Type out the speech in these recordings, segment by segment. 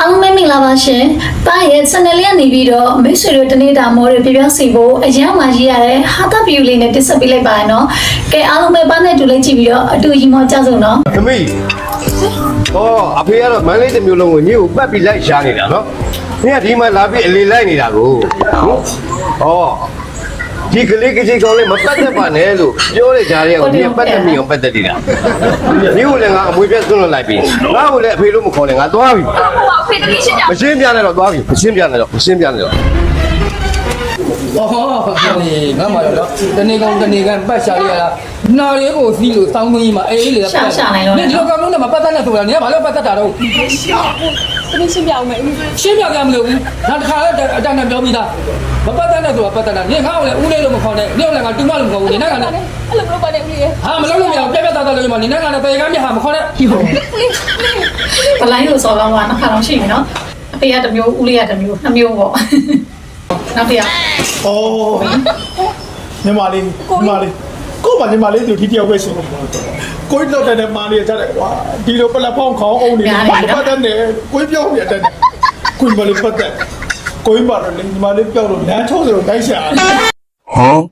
အားလုံးမင်္ဂလာပါရှင်။တာရဲ့ channel လေးကနေပြီးတော့မိတ်ဆွေတို့တနေ့တာမောတွေပြပြစီဖို့အရင်မှရေးရတဲ့ဟာတာ view လေးနဲ့တင်ဆက်ပေးလိုက်ပါရနော်။ကဲအားလုံးပဲပါနဲ့တူလိုက်ကြည့်ပြီးတော့အတူရီမောကြဆုံးနော်။ သမီးဟောအဖေကတော့မန်းလေးတစ်မျိုးလုံးကိုညို့ပတ်ပြီးလိုက်ရှားနေတာနော်။ညဒီမှာလာပြီးအလေလိုက်နေတာကိုဟောဒီကလေးကကြီးကောင်းလေးမပတ်သက်ပါနဲ့လို့ပြောတဲ့ကြားရဲကိုညပတ်သက်မိအောင်ပတ်သက်နေတာ။ညို့လည်းငါအမွေပြတ်သွန်းလိုက်ပြီ။ငါ့ကိုလည်းအဖေလို့မခေါ်နဲ့ငါသွားပြီ။အဖေတတိရှင်းကြ။မရှင်းပြနဲ့တော့သွားပြီ။မရှင်းပြနဲ့တော့။哦，你干嘛了？等你办下来了，哪里有事了？上个月嘛，哎，你你这刚弄的嘛，办单了多了，你还把那办单打了？你先表没？先不要干不了，那他那单表没的，我办单了多，办单了，你看我嘞，屋里都没考呢，你那个电话都没考，你那个呢？哎，老板的屋里。啊，没老板，别打了嘛，你那个呢？在干咩还没考呢？本来有说讲话，那看上去呢，别的没有，屋里的没有，那没有我。နောက်ပြ။အော်ညီမလေးကိုမညီမလေးသူဒီတယောက်ပဲရှိတယ်။ကိုကြီးတော့တဲ့မာနေကြတယ်ကွာ။ဒီလိုပလက်ဖောင်းခေါင်းအောင်နေတယ်။ပတ်တဲ့နဲ့ကိုကြီးပြောင်းနေတဲ့ကိုကြီးမလေးပတ်တဲ့ကိုကြီးပါတော့ညီမလေးပြောင်းလို့လမ်းချုံးစလို့တိုက်ရှာ။ဟမ်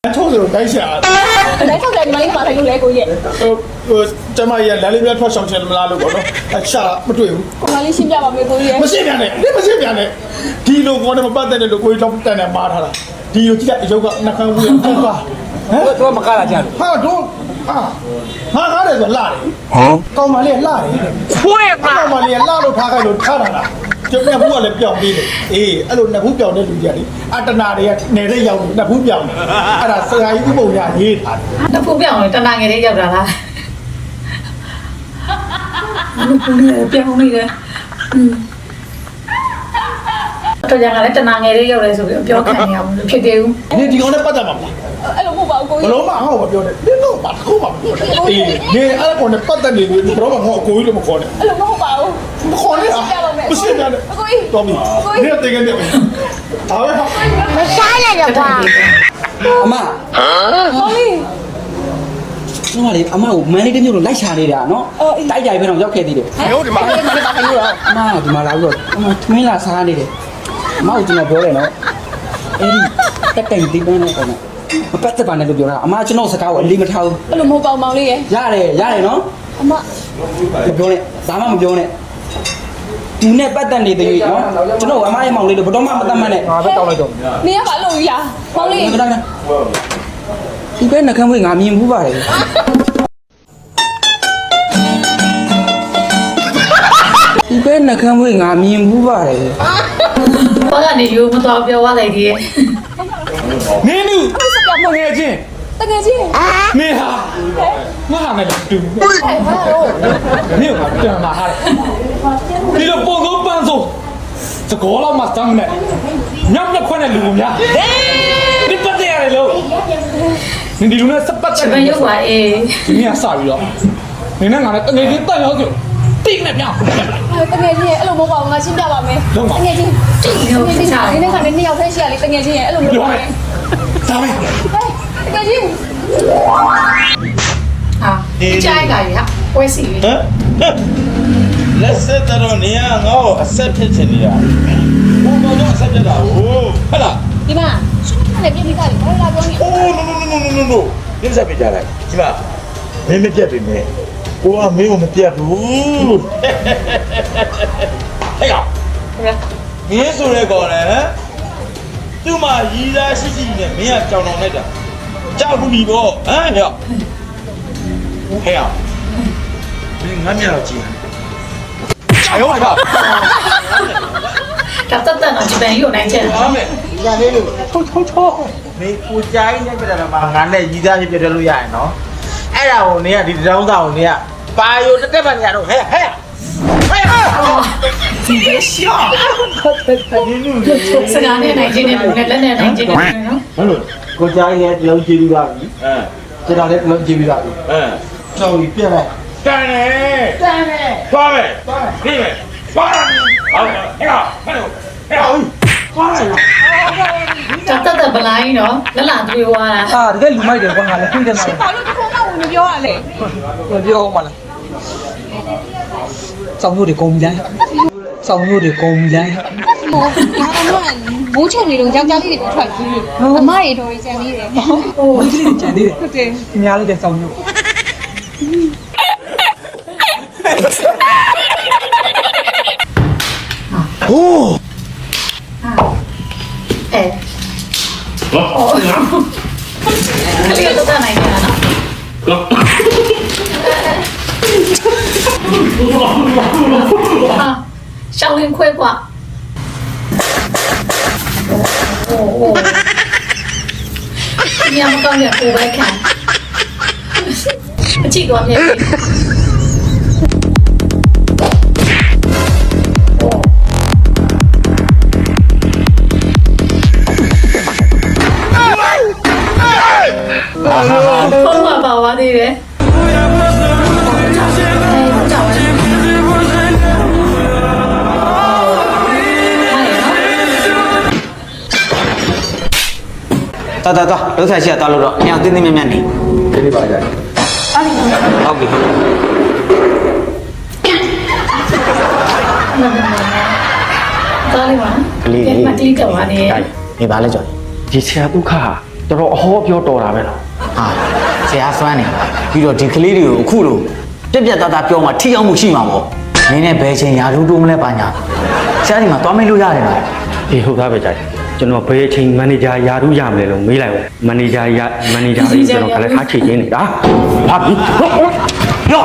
လမ်းချုံးစလို့တိုက်ရှာ။来上来，你们马上又来过夜。ကျမကြီးကလမ်းလေးပြထွက်ဆောင်ချင်မလားလို့ပေါ့နော်။အချမတွေ့ဘူး။ 我哪里先表没过夜？ မရှင်းပြန်နဲ့မရှင်းပြန်နဲ့ဒီလိုကောနဲ့မပတ်တဲ့လို့ကိုကြီးတော့တန်တယ်မားထားတာဒီလိုကြည့်တဲ့အယုတ်ကနှခမ်းဝေးဟုတ်ပါဟမ် 我没干了，这样。ဟာတော့ဟာငါတယ်ဆိုလာတယ်ဟမ်ကောင်မလေးလာတယ်ဖွေးပါကောင်မလေးလာလို့ထားခိုင်းလို့ထားတာလားကျုပ်ကဘူးကလည်းပြောင်းပြီးတယ်အေးအဲ့လိုနှစ်ဘူးပြောင်းတဲ့လူကြီးကလေအတနာတွေကနေတဲ့ရောက်နေနှစ်ဘူးပြောင်းတယ်အဲ့ဒါဆရာကြီးဥပုံညာရေးထားတယ် နှစ်ဖူးပြောင်းလို့တနာငယ်လေးရောက်တာလားနှစ်ဖူးနဲ့ပြောင်းနေတယ်တော့ရငါလည်းတနာငယ်လေးရောက်လဲဆိုပြီးပြောခံနေရဘူးလို့ဖြစ်သေးဘူး နေဒီကောင်နဲ့ပတ်သက်မှာမလား 哎，老板我过 ဘ 夜。 လုံးမအောင်မပြောနဲ့ဒီတော့ဘာတစ်ခုမှမပြောနဲ့အေးနေအဲ့ကောင်နဲ့ပတ်သက်နေလို့ဘရောမငေါအကိုကြီးလို့မခေါ်နဲ့ 哎，老板我包。 မခေါ်နဲ့ဟာမရှင်းပြန်နဲ့ 过夜。 တော်ပြီနေတကယ်နဲ့ဒါပဲဟာ မစားရတော့ကွာ အမ 毛利。 ကျမလေးအမကိုမန်လေးတစ်မျိုးလုံးလိုက်ချနေတာနော်တိုက်ကြိုင်ပဲတော့ရောက်ခဲ့သေးတယ် ဟုတ်ဒီမှာ အမဒီမှာလာပြီးတော့အမသမင်းလာစားနေတယ်အမကိုကျွန်တော်ပြောတယ်နော်အဲ့ဒီတက်တိုင်ဒီပန်းနဲ့ပေါ့နော်မပတ်သက်ပါနဲ့လို့ပြောတာအမကျွန်တော်စကားကိုအလေးမထားဘူး 哎，老板包毛利耶。 ရတယ်နော် 阿妈。 မပြောနဲ့ဒါမှမပြောနဲ့သူနဲ့ပတ်သက်နေတယ်နော်ကျွန်တော်အမရဲ့မောင်လေးတို့ဘယ်တော့မှမတတ်မှန်းနဲ့ငါပဲတောက်လိုက်တော့ 你要把路呀？毛利。 ငါတိုင်းဒီပဲနှကမ်းဝေးငါမြင်ဘူးပါတယ်ဒီပဲနှကမ်းဝေးငါမြင်ဘူးပါတယ် ဘာကနေယူမတော်ပြောသွားလိုက်သေးရဲ့ မင်းတို့မငယ်ချင်း 大哥姐。 မင်းဟာငါဟာနဲ့တူ 哎，好喽。 မင်းကပြန်လာဟာဒီလိုပုံစံပန်းစုံစကောလာမစမ်းနဲ့ညောင်ညခွနဲ့လူများဒီပတ်တယ်ရတယ်လို့ဒီလူနဲ့စပတ် ချစ်မရုပ်ပါအေး ဒီနေ့ကစပြီးတော့နင်းနဲ့ငါနဲ့တငယ်ချင်းတက်ရောက်ဆိုတိနဲ့ပြောင်း 哎，大哥姐，哎，老板包我先表没？大哥姐。 မျိုးဖြစ်ချာ 你那看你要分析啊？你大哥姐，哎，老板包。 ဒါပဲ 哎，大哥姐。 ဟာကြိုက်ကြပြီဟာပွဲစီပြီ လက်ဆက်တော့နေရငါ့ကိုအဆက်ဖြစ်ချင်နေတာဘုံတော့အဆက်ဖြစ်တာဟုတ်လား ဒီမှာရှင်းထားတယ်ပြင်ပြီးသားလေဘာလာပြောနေ အိုး no ဒီဆက်ပြကြလိုက်ဒီမှာမင်းမပြတ်ပြီနဲ့ကိုကမင်းကိုမပြတ်ဘူးဟဲ့ကောင်မင်းဆိုရဲကောလေသူ့မှာရီးသားရှိနဲ့မင်းကကြောင်တောင်လိုက်တာကြောက်ဘူးပြီပေါ့ဟမ်ဟဲ့ဟဲ့မင်းငါမျက်တော့ကြည့်哎呦我操！ ဒါတက်တက်တော့ဂျပန်ယူနိုင်ချက် အားမယ်။ညာလေးလို့ထိုး။နေကိုကြိုင်းနေပြတယ်မှာငါနဲ့ရီးသားပြတယ်လို့ရရင်နော်။အဲ့ဒါကိုနေကဒီတောင်းသားကိုနေကပါယိုတက်ပါညာတော့ဟဲ့။ဒီရှောဒီလူတွေ စကားနဲ့နိုင်ချင်းနဲ့လက်နဲ့နိုင်ချင်းနဲ့နော် ဟုတ်လို့ကိုကြိုင်းလည်းတလုံးကြည့်ပြီးပါပြီ။ကျွန်တော်လည်းတလုံးကြည့်ပြီးပါပြီ။ကြောင်ကြီးပြက်လိုက်။တန်တယ်။သွားမယ်။ပြီးမယ်။သွားတယ်။ဟုတ်ကဲ့။ဟဲ့။သွားလိုက်။ တက်တက်ဗလိုင်းနော်လက်လာတွေးသွားတာ အာတကယ်လူမိုက်တယ်ကွာငါလည်းခွင့်တယ်မှာ ဘာလို့ဒီကောင်ကဝင်ပြောရလဲ ပြောအောင်မလားစောင်းလို့ဒီကုန်ပြီလား စောင်းမျိုးတွေကုန်ပြီလား ဟိုဒါကတော့မိုးချုံလေးတော့ယောက်ျားလေးတွေထွက်ပြီးအမတွေတော်ကြီးကြံသေးတယ် ဟိုဒီလေးကြံသေးတယ် ဟုတ်တယ် အများလေးတဲ့စောင်းမျိုး ကလေးကတော့နိုင်နေတာနော်ဟာရှောင်းလင်းခွဲกว่าโอ้โหညမကောင်းရပူပဲခံမကြည့်တော့မြေပုံမှာပါသွားသေးတယ်တော်လုံးဆိုင်ရှိရတော့လို့တော့အရင်တင်းတင်းမြတ်မြတ်နေ ဒီပါကြတယ် ဟုတ်ပြီ သားလေးပါဒီမှာတီးကြော်ပါနေ နေပါလေကြော် ဒီဆရာဒုက္ခတော်တော်အဟောပြောတော်တာပဲနော် ဟာဆရာစွမ်းနေပြီးတော့ဒီကလေးတွေကိုအခုလိုပြက်ပြက်သားသားပြောမှထိရောက်မှုရှိမှာပေါ့နင်းနဲ့ဘယ်ချိန်ရာထူးတိုးမလဲပါညာဆရာဒီမှာသွားမေးလို့ရတယ်နော် အေးဟုတ်သားပဲကြိုက်ကျွန်တော်ဘယ်အချိန်မန်နေဂျာယာထူးရမလဲလို့မေးလိုက်မန်နေဂျာကြီးကျွန်တော်ကလည်းထားချေချင်းနေတာဟာပြီရော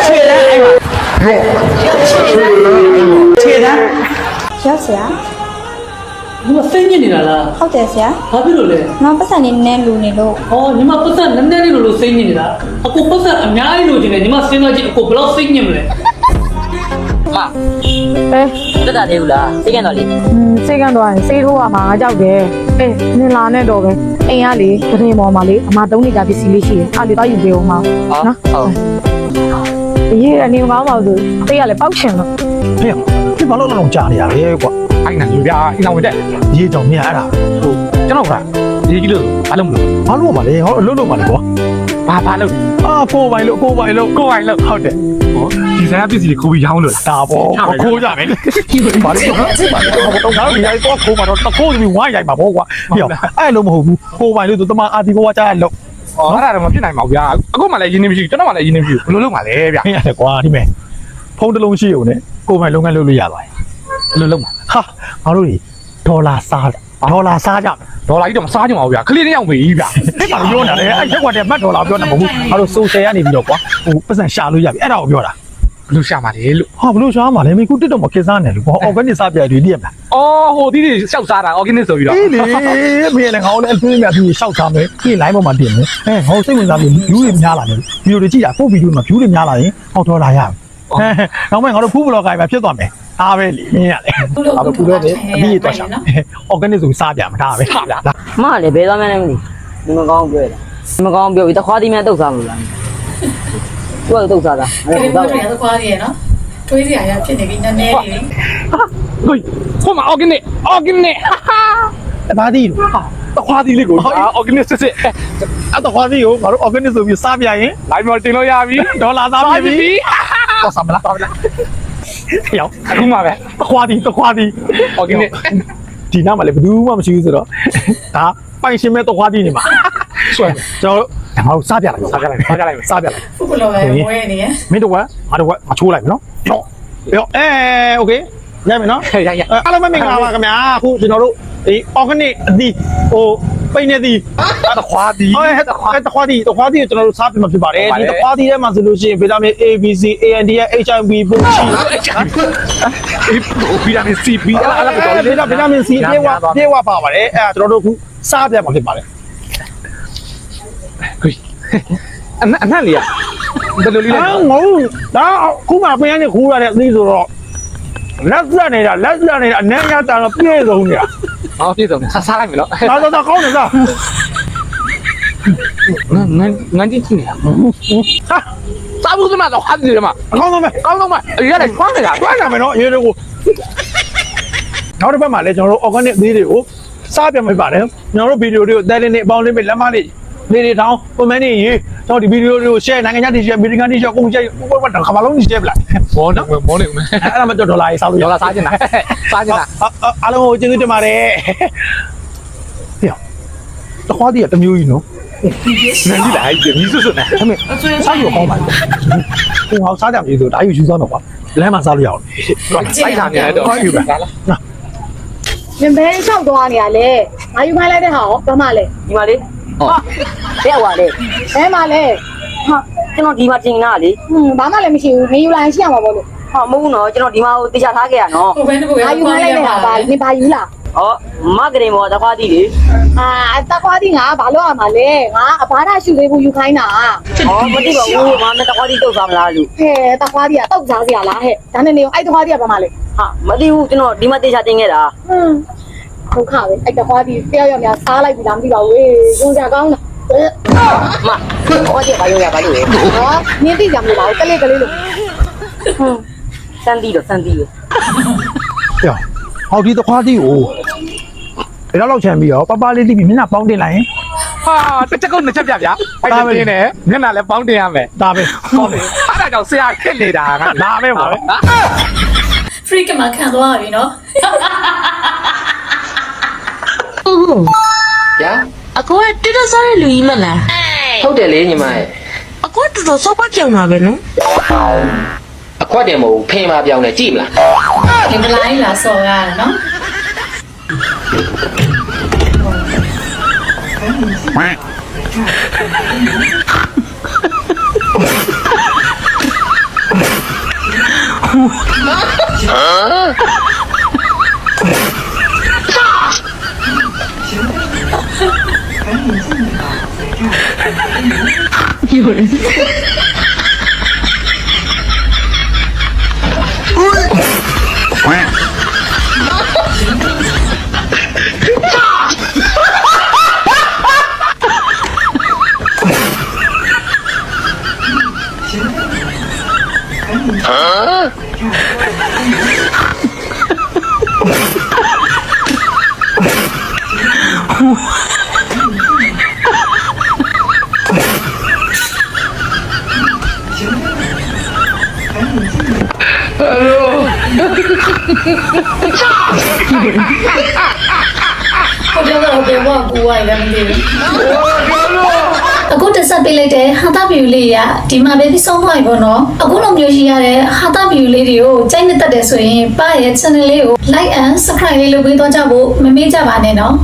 ချေတယ်အဲ့မှာချေတယ် ရောက်ဆရာ 你们分进来了， ဟုတ်တယ်ဆရာ ဘာဖြစ်လို့လဲ ငါပတ်စံနေနဲ့လူနေလို့ ။အော်ညီမပတ်စံနည်းနည်းလေးလို့စိတ်ညစ်နေတာ။အခုပတ်စံအများကြီးလို့ကျင်တယ်ညီမစဉ်းစားကြည့်အခုဘယ်လောက်စိတ်ညစ်မလဲ တက်တာသေးဘူးလားသိကန်တော့လေ စိတ်ကန်းသွားရင်စိတ်ထိုးရမှာငါကြောက်တယ်အေးနင်လာနဲ့တော့ပဲအိမ်ကလေတရင်ပေါ်မှာလေအမ3နေကြပစ္စည်းလေးရှိတယ်အားလေတော့ယူပေးအောင်မအောင်နော်ဟုတ်အေးအနေမအောင်ပါဘူးတေးကလည်းပေါက်ချင်လို့ ဖေဒီဘာလို့လုံးကြာနေရလဲကွာအဲ့နာလူပြအိမ်အောင်တက်ရေးကြောင်မြအဲ့ဒါဟိုကျွန်တော်ကဒီကြီးလို့ဘာလို့မလို့ဘာလို့ပါလဲဟောအလုပ်လုပ်ပါလေကွာဘာလို့အာကိုပိုင်လို့ဟုတ်တယ်ဟောဒီဆိုင်ပစ္စည်းတွေခိုးပြီးရောင်းလို့ဒါပေါ့ခိုးကြမယ်ဘာလို့တော့ရိုက်တော့ခိုးမှာတော့ခိုးပြီးဝိုင်းရိုက်မှာပေါ့ကွာပြောအဲ့လိုမဟုတ်ဘူးကိုပိုင်လို့သူတမအာတီဘောကကြားရလို့ အော်အဲ့ဒါတော့မဖြစ်နိုင်ပါဘူးဗျာအခုမှလည်းရင်းနေမရှိကျွန်တော်မှလည်းရင်းနေမရှိဘယ်လိုလုပ်မှာလဲဗျာ ဟင်းရတယ်ကွာဒီမဲ့ဖုန်းတစ်လုံးရှိုံနဲ့ကိုပိုင်လုပ်ငန်းလုပ်လို့ရသွားတယ်ဘယ်လိုလုပ်မှာဟာငါတို့တွေဒေါ်လာစားကြမယ် ဒေါ်လာကြီးတော့မစားကြပါဘူးဗျာခလေးတစ်ယောက်ပဲကြီးဗျာ အဲ့ဘာပြောနေလဲအဲ့ရက်ကွက်တဲ့မတ်ဒေါ်လာပြောတာမဟုတ်ဘူးငါတို့ဆိုရှယ်ကနေပြီးတော့ကွာဟိုပတ်စံရှာလို့ရပြီအဲ့ဒါကိုပြောတာ ဘယ်လိုရှာမှာလဲလို့ ဟာဘလို့ရှာမှာလဲမင်းခုတစ်တော့မခက်စားနဲ့လို့ကွာ organic စားပြတွေတည်ရမလား အော်ဟိုဒီတွေရှောက်စားတာ organic ဆိုပြီးတော့ အေးလေမင်းလည်းငါ့ကိုလည်းအထွေးများသူရှောက်စားမယ်ပြီး line ပေါ်မှာတင်မယ်ဟောစိတ်ဝင်စားပြီး view တွေများလာတယ်ဗီဒီယိုတွေကြည့်တာပို့ဗီဒီယိုမှာ view တွေများလာရင်ဟောဒေါ်လာရမယ်နောက်မှငါတို့ဖူးဘလော့ကိုင်မှာဖြစ်သွားမယ်အားပဲလေမင်းရတယ်ဒါပဲဖူးတော့တယ်အပြီးတော့ရှာ organic ဆိုစားပြမှာဒါပဲလား မကလည်းဘယ်သွားမှန်းလည်းမသိဒီမကောင်းပြောရတာဒီမကောင်းပြောပြီးတခွားသီးများတုတ်စားလို့လားသူကတုတ်စားတာ ကလေးမျိုးတွေကတော့ခွာရည်နော်တွေးစရာရဖြစ်နေပြီနည်းနည်းလေး ဟိုဟိုမှာ organic ဘာဒီလို့ တခွားသီးလေးကို organic စစ် အဲ့တော့ခွာဒီကိုငါတို့ organic ဆိုပြီးစားပြရင် live မှာတင်လို့ရပြီ ဒေါ်လာသားပြပြီတော့စားမလားရောက် အခုမှပဲ တခွာဒီ organic ဒီနားမှာလည်းဘယ်သူမှမရှိဘူးဆိုတော့ဒါပိုင်ရှင်မဲ့တခွာဒီနေမှာဆွဲကျွန်တော်ငါတို့စားပြလိုက်စားပြလိုက် ဖူးဘလော့ပဲဝဲနေရ မင်းတော့ငါချိုးလိုက်မယ်နော်ရောโอเคရမယ်နော်အားလုံးမင်္ဂလာပါခင်ဗျာအခုကျွန်တော်တို့ဒီ organic အသီးဟိုပိနေသီးတခွာဒီတခွာဒီကျွန်တော်တို့စားပြမှာဖြစ်ပါတယ်ဒီတခွာဒီထဲမှာဆိုလို့ရှိရင်ဗီတာမင် A B C A N D HIV ပို့ရှိဗီတာမင် C B အဲ့ဒါတော့ဗီတာမင် C ပြေဝပါပါတယ်အဲ့ဒါကျွန်တော်တို့အခုစားပြမှာဖြစ်ပါတယ် အနက်လေးอ่ะဘယ်လိုလေးလဲ ငုံဒါခုမှပင်ရနေခူးရတဲ့အသီးဆိုတော့လက်စနေတာအနေရတာတော့ပြည့်စုံနေတာ ဟောပြည့်စုံစားလိုက်မယ်နော် ဒါကောင်းနေစား ငန်းချင်းနေဟာစားဘူးစမတော့ဟာဒီမှာ အကောင်းဆုံးပဲ ကောင်းတော့မှအရေးလိုက်ထွန်းနေတာ တွန်းရမယ်နော်အရေးတွေကိုနောက်တစ်ပတ်မှာလည်းကျွန်တော်တို့ organic သီးတွေကိုစားပြမှာပါတယ်ကျွန်တော်တို့ဗီဒီယိုတွေကိုတဲလေးနဲ့အပေါင်းလေးပဲလက်မလေးလေးတွေထောင်း comment တွေရေး ကျွန်တော်ဒီဗီဒီယိုတွေကို share နိုင်ငံခြားတွေ share အမေရိကန်တွေ share ကုန်ကြိုက်ခါမလုံး share ပလိုက်ဘောနော်မောနေဦးမယ်အဲ့ဒါမှတော့ဒေါ်လာရေးစားလို့ဒေါ်လာစားချင်တာအားလုံးကိုကျေးဇူးတင်ပါတယ်ဟေ့တခွားတည်းတမျိုးကြီးနော်နန်းကြီးလာကြီးမြည်စွတ်စွတ်နေအမေစားလို့ကောင်းပါဘူးဟိုဟောစားကြမလို့ဆိုဒါယူယူစားတော့ကွာလမ်းမှာစားလို့ရအောင်စိုက်တာနေတော့ဟုတ်ပြီပါ မင်းဘယ်လျှောက်သွားနေရလဲငါယူခိုင်းလိုက်တဲ့ဟာရောဘာမှလဲ ဒီမှာလေဟောတဲ့ဟွာလေ ဘယ်မှလဲ ဟာကျွန်တော်ဒီမှာတင်တာလေ ဘာမှလည်းမရှိဘူးမယူလိုက်ရှိရမှာပေါ့လို့ ဟာမဟုတ်ဘူးနော်ကျွန်တော်ဒီမှာကိုတေချာထားခဲ့ရနော် ဟုတ်ပဲတပုတ် ငါယူခိုင်းလိုက်တဲ့ဟာဘာနင်ဘာယူလား ဟောမကရင်မောတခွားတီလေ တခွားတီငါဘာလို့ရမှာလဲငါအဘာသာရှူလေးဘူးယူခိုင်းတာ ဟောမသိပါဘူးမမတခွားတီတုတ်သွားမလားလို့ ဟဲ့တခွားတီကတောက်စားစရာလားဟဲ့ဒါနဲ့နေအောင်အဲ့တခွားတီကဘာမှလဲ ဟာမသိဘူးကျွန်တော်ဒီမှာတေချာတင်ခဲ့တာ ဒုက္ခပဲအဲ့တခွားတီတယောက်ယောက်များစားလိုက်ပြီလားမသိပါဘူးရုံစရာကောင်းတာ မဟောတဲ့ဘာလို့ရပါလို့လဲ ဟောနင်းသိကြမလို့ပါဘူးကလေးကလေးလို့ စမ်းတီးတော့စမ်းတီးပဲ ဟေ့ဟောဒီတခွားတီကိုဘယ်တော့ချမ်းပြီးရောပပလေးတိပြီးမျက်နှာပေါင်းတင်လိုက်ရင် ဟာတစ်ချက်ကုန်နှစ်ချက်ပြဗျာအဲ့ဒါတင်းနေမျက်နှာလည်းပေါင်းတင်ရမယ် ဒါပဲဟုတ်တယ် အဲ့ဒါကြောင့်ဆရာခက်နေတာကလာပဲပါပဲ free ကမှခံသွားပြီနော် ဗျာ အကိုကတူတူစားတဲ့လူကြီးမလား ဟုတ်တယ်လေညီမရဲ့ အကိုကတူတူစောပါပြောင်းတာပဲနော် အခွက်တယ်မဟုတ်ဖင်ပါပြောင်းတယ်ကြည့်မလား ဒီမလိုင်းလာဆော်ရတယ်နော် ကိုပြောတော့ဘယ်ဘောကူဝိုင်းလဲမသိဘူးအခုတက်ဆက်ပေးလိုက်တဲ့ဟာတာဗီယူလေးရဒီမှာပဲပြီးဆုံးသွားပြီပေါ့နော်အခုလိုမျိုးရှိရတဲ့ဟာတာဗီယူလေးတွေကိုကြိုက်နေတတ်တယ်ဆိုရင်ပါရဲ့ channel လေးကို like and subscribe လေးလုပ်ပေးသွားကြဖို့မမေ့ကြပါနဲ့နော်